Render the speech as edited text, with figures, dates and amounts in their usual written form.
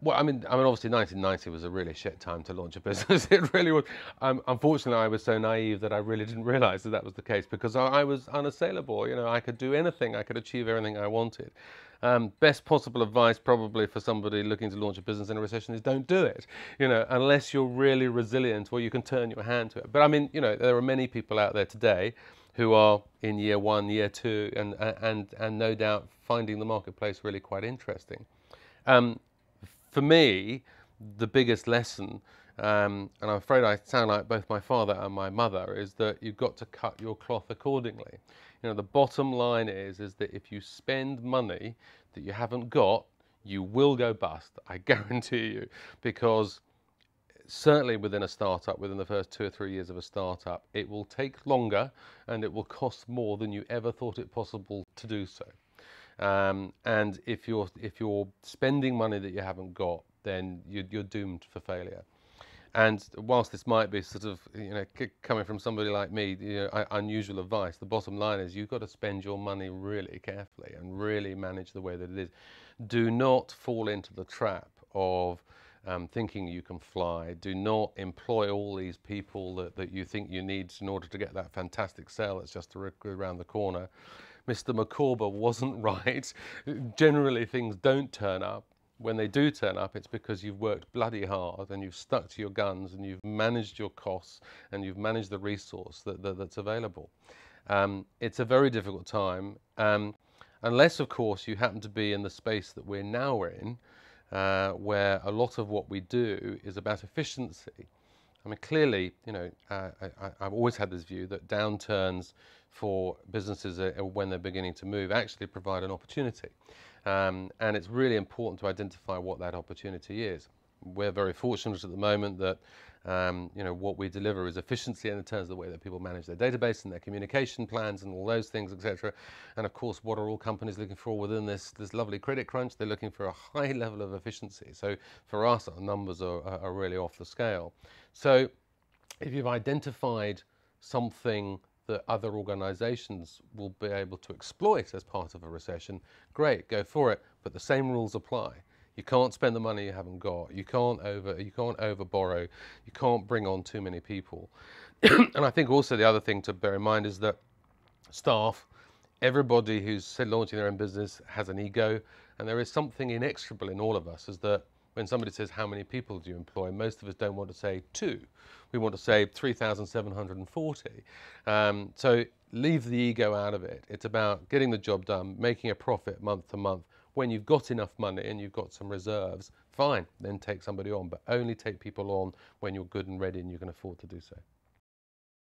Well, obviously 1990 was a really shit time to launch a business. It really was. Unfortunately, I was so naive that I really didn't realize that that was the case because I was unassailable. You know, I could do anything. I could achieve everything I wanted. Best possible advice probably for somebody looking to launch a business in a recession is don't do it, you know, unless you're really resilient or you can turn your hand to it. But I mean, you know, there are many people out there today who are in year one, year two, and no doubt finding the marketplace really quite interesting. Um, for me, the biggest lesson, and I'm afraid I sound like both my father and my mother, is that you've got to cut your cloth accordingly. You know, the bottom line is that if you spend money that you haven't got, you will go bust, I guarantee you, because certainly within a startup, within the first 2 or 3 years of a startup, it will take longer and it will cost more than you ever thought it possible to do so. And if you're spending money that you haven't got, then you're doomed for failure. And whilst this might be sort of, you know, coming from somebody like me, you know, unusual advice, the bottom line is you've got to spend your money really carefully and really manage the way that it is. Do not fall into the trap of thinking you can fly. Do not employ all these people that you think you need in order to get that fantastic sale that's just around the corner. Mr. McCorber wasn't right. Generally, things don't turn up. When they do turn up, it's because you've worked bloody hard and you've stuck to your guns and you've managed your costs and you've managed the resource that's available. It's a very difficult time, unless, of course, you happen to be in the space that we're now in, where a lot of what we do is about efficiency. I mean, clearly, you know, I've always had this view that downturns for businesses when they're beginning to move actually provide an opportunity. And it's really important to identify what that opportunity is. We're very fortunate at the moment that you know, what we deliver is efficiency in terms of the way that people manage their database and their communication plans and all those things, etc. And of course, what are all companies looking for within this lovely credit crunch? They're looking for a high level of efficiency. So for us, our numbers are really off the scale. So if you've identified something that other organizations will be able to exploit as part of a recession, great, go for it. But the same rules apply. You can't spend the money you haven't got. You can't over borrow. You can't bring on too many people. And I think also the other thing to bear in mind is that staff, everybody who's launching their own business has an ego, and there is something inexorable in all of us, is that when somebody says, how many people do you employ? Most of us don't want to say 2. We want to say 3,740. So leave the ego out of it. It's about getting the job done, making a profit month to month. When you've got enough money and you've got some reserves, fine, then take somebody on. But only take people on when you're good and ready and you can afford to do so.